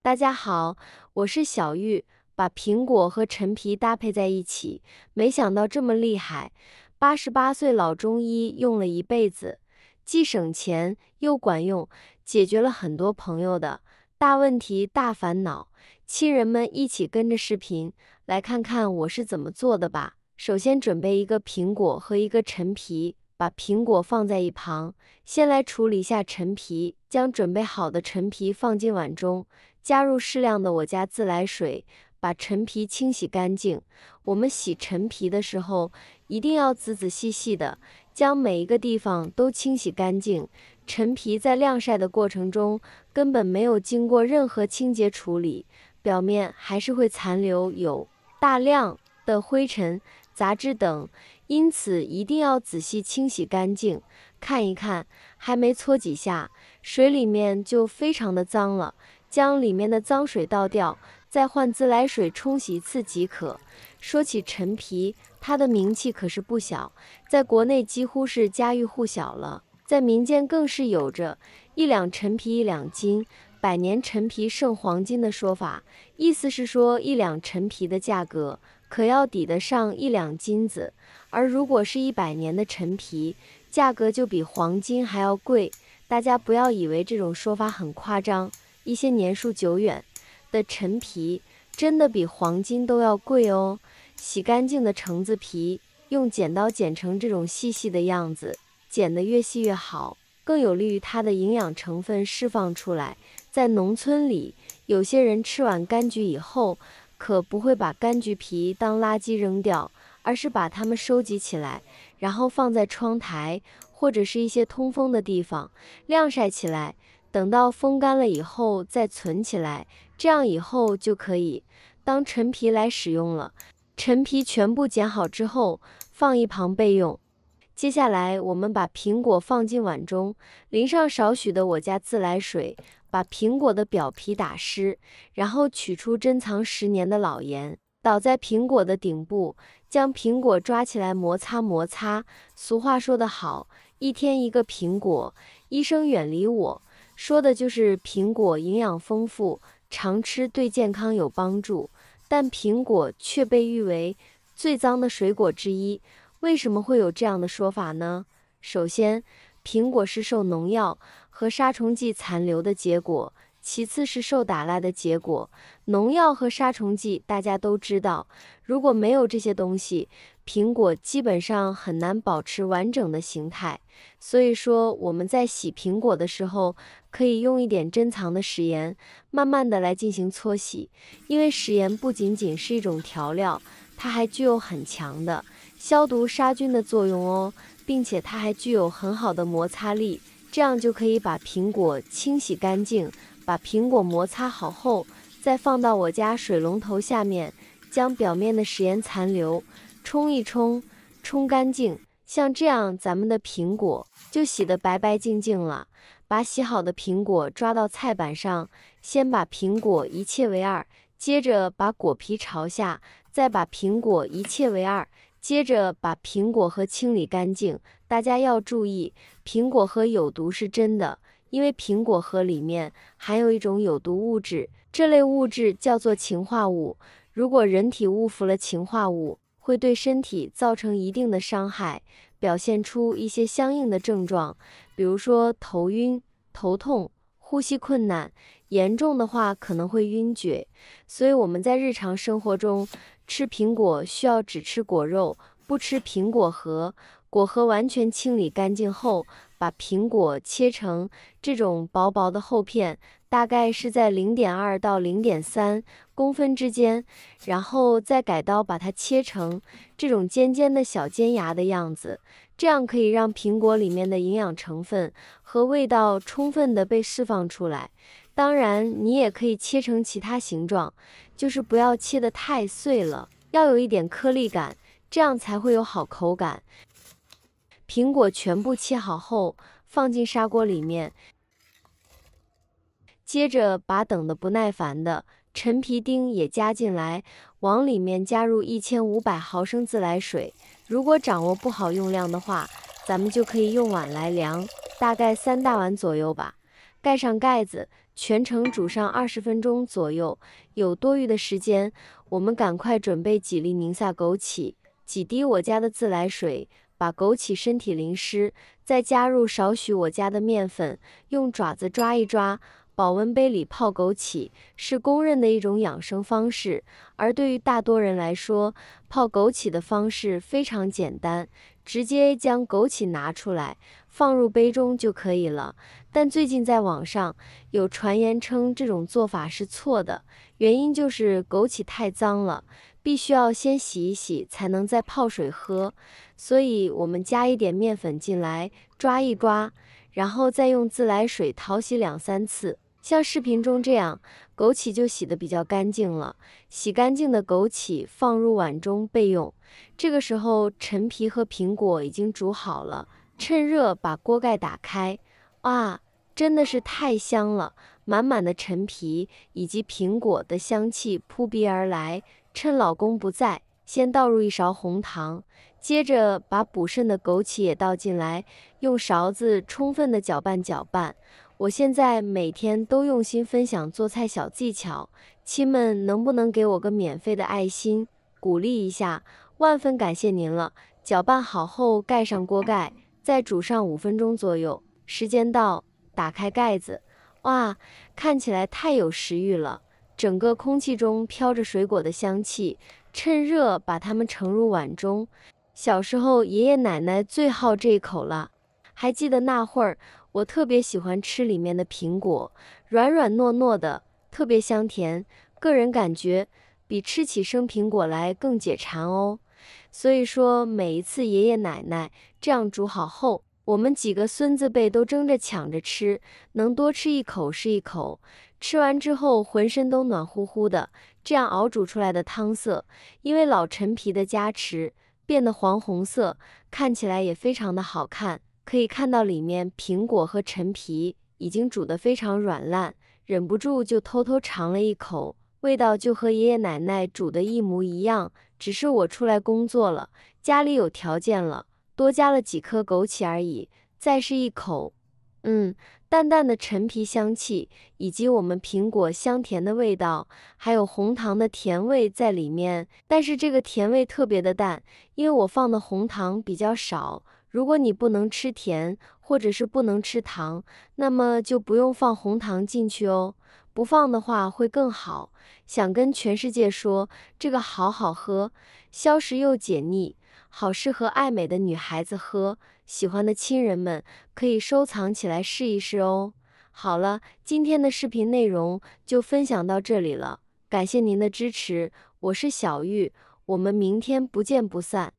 大家好，我是小玉，把苹果和陈皮搭配在一起，没想到这么厉害。88岁老中医用了一辈子，既省钱又管用，解决了很多朋友的大问题、大烦恼。亲人们一起跟着视频来看看我是怎么做的吧。首先准备一个苹果和一个陈皮，把苹果放在一旁，先来处理一下陈皮，将准备好的陈皮放进碗中。加入适量的我家自来水，把陈皮清洗干净。我们洗陈皮的时候，一定要仔仔细细的，将每一个地方都清洗干净。陈皮在晾晒的过程中，根本没有经过任何清洁处理，表面还是会残留有大量的灰尘、杂质等，因此一定要仔细清洗干净。看一看，还没搓几下，水里面就非常的脏了。将里面的脏水倒掉，再换自来水冲洗一次即可。说起陈皮，它的名气可是不小，在国内几乎是家喻户晓了，在民间更是有着一两陈皮一两斤，百年陈皮胜黄金的说法，意思是说一两陈皮的价格可要抵得上一两金子，而如果是100年的陈皮，价格就比黄金还要贵。大家不要以为这种说法很夸张，一些年数久远的陈皮真的比黄金都要贵哦。洗干净的橙子皮，用剪刀剪成这种细细的样子，剪得越细越好，更有利于它的营养成分释放出来。在农村里，有些人吃完柑橘以后，可不会把柑橘皮当垃圾扔掉，而是把它们收集起来，然后放在窗台或者是一些通风的地方晾晒起来。等到风干了以后再存起来，这样以后就可以当陈皮来使用了。陈皮全部剪好之后，放一旁备用。接下来我们把苹果放进碗中，淋上少许的我家自来水，把苹果的表皮打湿，然后取出珍藏10年的老盐，倒在苹果的顶部，将苹果抓起来摩擦摩擦。俗话说得好，一天一个苹果，医生远离我。说的就是苹果营养丰富，常吃对健康有帮助，但苹果却被誉为最脏的水果之一。为什么会有这样的说法呢？首先，苹果是受农药和杀虫剂残留的结果，其次是受打蜡的结果。农药和杀虫剂大家都知道，如果没有这些东西，苹果基本上很难保持完整的形态。所以说我们在洗苹果的时候，可以用一点珍藏的食盐，慢慢的来进行搓洗。因为食盐不仅仅是一种调料，它还具有很强的消毒杀菌的作用哦，并且它还具有很好的摩擦力，这样就可以把苹果清洗干净。把苹果摩擦好后，再放到我家水龙头下面，将表面的食盐残留冲一冲，冲干净。像这样，咱们的苹果就洗得白白净净了。把洗好的苹果抓到菜板上，先把苹果一切为二，接着把果皮朝下，再把苹果一切为二，接着把苹果核清理干净。大家要注意，苹果核有毒是真的，因为苹果核里面含有一种有毒物质，这类物质叫做氰化物。如果人体误服了氰化物，会对身体造成一定的伤害，表现出一些相应的症状，比如说头晕、头痛、呼吸困难，严重的话可能会晕厥。所以我们在日常生活中吃苹果需要只吃果肉，不吃苹果核。果核完全清理干净后，把苹果切成这种薄薄的厚片，大概是在0.2到0.3公分之间，然后再改刀把它切成这种尖尖的小尖牙的样子，这样可以让苹果里面的营养成分和味道充分的被释放出来。当然，你也可以切成其他形状，就是不要切得太碎了，要有一点颗粒感，这样才会有好口感。苹果全部切好后，放进砂锅里面，接着把等得不耐烦的陈皮丁也加进来，往里面加入1500毫升自来水。如果掌握不好用量的话，咱们就可以用碗来量，大概3大碗左右吧。盖上盖子，全程煮上20分钟左右。有多余的时间，我们赶快准备几粒宁萨枸杞，几滴我家的自来水，把枸杞身体淋湿，再加入少许我家的面粉，用爪子抓一抓。保温杯里泡枸杞是公认的一种养生方式，而对于大多人来说，泡枸杞的方式非常简单，直接将枸杞拿出来，放入杯中就可以了。但最近在网上有传言称这种做法是错的，原因就是枸杞太脏了，必须要先洗一洗才能再泡水喝。所以我们加一点面粉进来，抓一抓，然后再用自来水淘洗2-3次。像视频中这样，枸杞就洗得比较干净了。洗干净的枸杞放入碗中备用。这个时候，陈皮和苹果已经煮好了，趁热把锅盖打开。哇，真的是太香了！满满的陈皮以及苹果的香气扑鼻而来。趁老公不在，先倒入1勺红糖，接着把补肾的枸杞也倒进来，用勺子充分的搅拌搅拌。我现在每天都用心分享做菜小技巧，亲们能不能给我个免费的爱心，鼓励一下？万分感谢您了。搅拌好后盖上锅盖，再煮上5分钟左右。时间到，打开盖子，哇，看起来太有食欲了，整个空气中飘着水果的香气。趁热把它们盛入碗中。小时候爷爷奶奶最好这一口了，还记得那会儿我特别喜欢吃里面的苹果，软软糯糯的，特别香甜，个人感觉比吃起生苹果来更解馋哦。所以说每一次爷爷奶奶这样煮好后，我们几个孙子辈都争着抢着吃，能多吃一口是一口。吃完之后浑身都暖乎乎的，这样熬煮出来的汤色，因为老陈皮的加持，变得黄红色，看起来也非常的好看。可以看到里面苹果和陈皮已经煮得非常软烂，忍不住就偷偷尝了一口，味道就和爷爷奶奶煮的一模一样，只是我出来工作了，家里有条件了，多加了几颗枸杞而已。再是一口，淡淡的陈皮香气，以及我们苹果香甜的味道，还有红糖的甜味在里面，但是这个甜味特别的淡，因为我放的红糖比较少。如果你不能吃甜，或者是不能吃糖，那么就不用放红糖进去哦，不放的话会更好。想跟全世界说，这个好好喝，消食又解腻，好适合爱美的女孩子喝，喜欢的亲人们可以收藏起来试一试哦。好了，今天的视频内容就分享到这里了，感谢您的支持，我是小玉，我们明天不见不散。